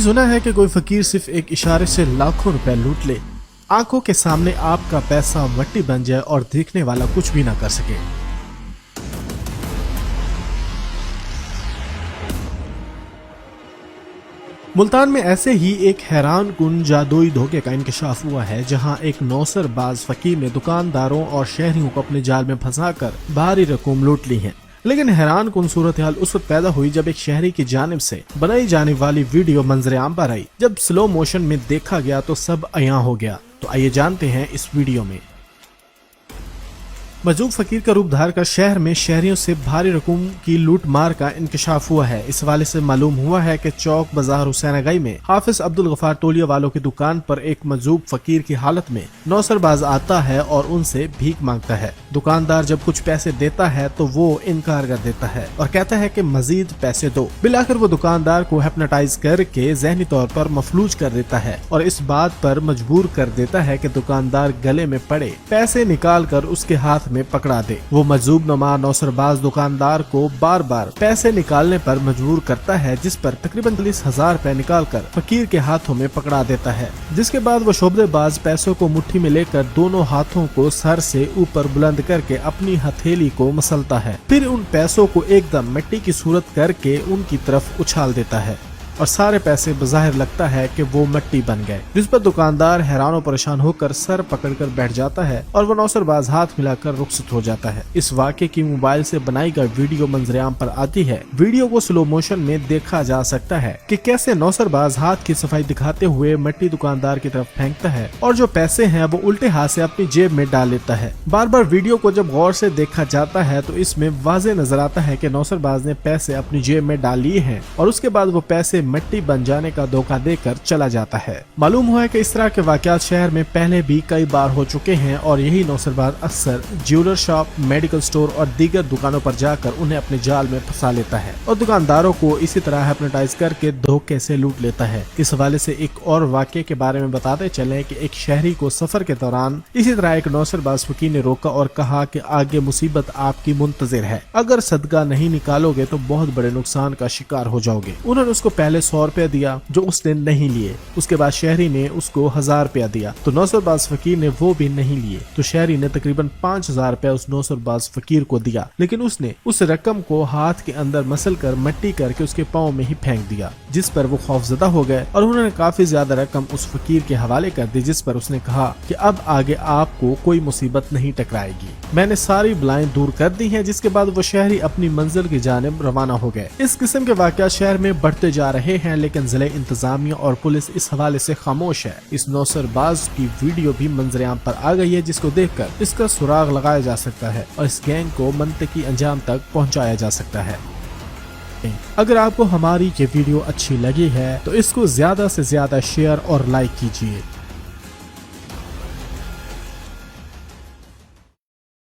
सुना है कि कोई फकीर सिर्फ एक इशारे से लाखों रुपए लूट ले, आंखों के सामने आपका पैसा मट्टी बन जाए और देखने वाला कुछ भी ना कर सके। मुल्तान में ऐसे ही एक हैरान कुन जादुई धोखे का इंकशाफ हुआ है, जहां एक नौसरबाज फकीर ने दुकानदारों और शहरियों को अपने जाल में फंसाकर भारी रकम लूट ली है। लेकिन हैरान कुन सूरत हाल उस वक्त पैदा हुई जब एक शहरी की जानिब से बनाई जाने वाली वीडियो मंजरे आम पर आई। जब स्लो मोशन में देखा गया तो सब अयां हो गया। तो आइए जानते हैं इस वीडियो में। मजूब फकीर का रूप धार कर शहर में शहरियों से भारी रकम की लूट मार का इंकशाफ हुआ है। इस हवाले से मालूम हुआ है कि चौक बाजार हुसैनागाई में हाफिज अब्दुल गफार तोलिया वालों की दुकान पर एक मजूब फकीर की हालत में नौसरबाज आता है और उनसे भीख मांगता है। दुकानदार जब कुछ पैसे देता है तो वो इनकार कर देता है और कहता है कि मजीद पैसे दो। बिलाखिर वो दुकानदार को हिप्नोटाइज करके जहनी तौर पर मफलूज कर देता है और इस बात पर मजबूर कर देता है कि दुकानदार गले में पड़े पैसे निकाल कर उसके हाथ में पकड़ा दे। वो मजूब नमा नौसरबाज दुकानदार को बार बार पैसे निकालने पर मजबूर करता है, जिस पर तकरीबन 40,000 रुपए निकाल कर फकीर के हाथों में पकड़ा देता है। जिसके बाद वो शोबदेबाज पैसों को मुट्ठी में लेकर दोनों हाथों को सर से ऊपर बुलंद करके अपनी हथेली को मसलता है। फिर उन पैसों को एकदम मिट्टी की सूरत करके उनकी तरफ उछाल देता है और सारे पैसे बज़ाहिर लगता है कि वो मिट्टी बन गए। जिस पर दुकानदार हैरान और परेशान होकर सर पकड़कर बैठ जाता है और वो नौसरबाज हाथ मिलाकर रुखसत हो जाता है। इस वाक़े की मोबाइल से बनाई गई वीडियो मंजरेआम पर आती है। वीडियो को स्लो मोशन में देखा जा सकता है कि कैसे नौसरबाज हाथ की सफाई दिखाते हुए मिट्टी दुकानदार की तरफ फेंकता है और जो पैसे हैं वो उल्टे हाथ से अपनी जेब में डाल लेता है। बार बार वीडियो को जब गौर से देखा जाता है तो इसमें वाज़ेह नजर आता है कि नौसरबाज ने पैसे अपनी जेब में डाल लिए हैं और उसके बाद वो पैसे मिट्टी बन जाने का धोखा देकर चला जाता है। मालूम हुआ है कि इस तरह के वाकयात शहर में पहले भी कई बार हो चुके हैं और यही नौसरबाज अक्सर ज्वेलर शॉप, मेडिकल स्टोर और दीगर दुकानों पर जाकर उन्हें अपने जाल में फंसा लेता है और दुकानदारों को इसी तरह हिप्नोटाइज करके धोखे से लूट लेता है। इस हवाले से एक और वाकये के बारे में बताते चले कि एक शहरी को सफर के दौरान इसी तरह एक नौसरबाज फकीर ने रोका और कहा कि आगे मुसीबत आपकी मुंतजिर है, अगर सदका नहीं निकालोगे तो बहुत बड़े नुकसान का शिकार हो जाओगे। उन्होंने उसको पहले 100 रुपया दिया जो उसने नहीं लिए। उसके बाद शहरी ने उसको 1000 रुपया दिया तो नौसरबाज फकीर ने वो भी नहीं लिए तो शहरी ने तकरीबन 5000 रुपया उस नौसरबाज फकीर को दिया, लेकिन उसने उस रकम को हाथ के अंदर मसल कर मिट्टी करके उसके पाँव में ही फेंक दिया, जिस पर वो खौफजदा हो गए और उन्होंने काफी ज्यादा रकम उस फकीर के हवाले कर दी, जिस पर उसने कहा कि अब आगे आपको कोई मुसीबत नहीं टकराएगी, मैंने सारी बलाएं दूर कर दी हैं। जिसके बाद वो शहरी अपनी मंजिल की जानिब रवाना हो गए। इस किस्म के वाकयात शहर में बढ़ते जा रहे हैं, लेकिन जिले इंतजामिया और पुलिस इस हवाले से खामोश है। इस नौसरबाज की वीडियो भी मंजरेआम पर आ गई है, जिसको देखकर इसका सुराग लगाया जा सकता है और इस गैंग को मंतकी अंजाम तक पहुंचाया जा सकता है। अगर आपको हमारी ये वीडियो अच्छी लगी है तो इसको ज्यादा से ज्यादा शेयर और लाइक कीजिए।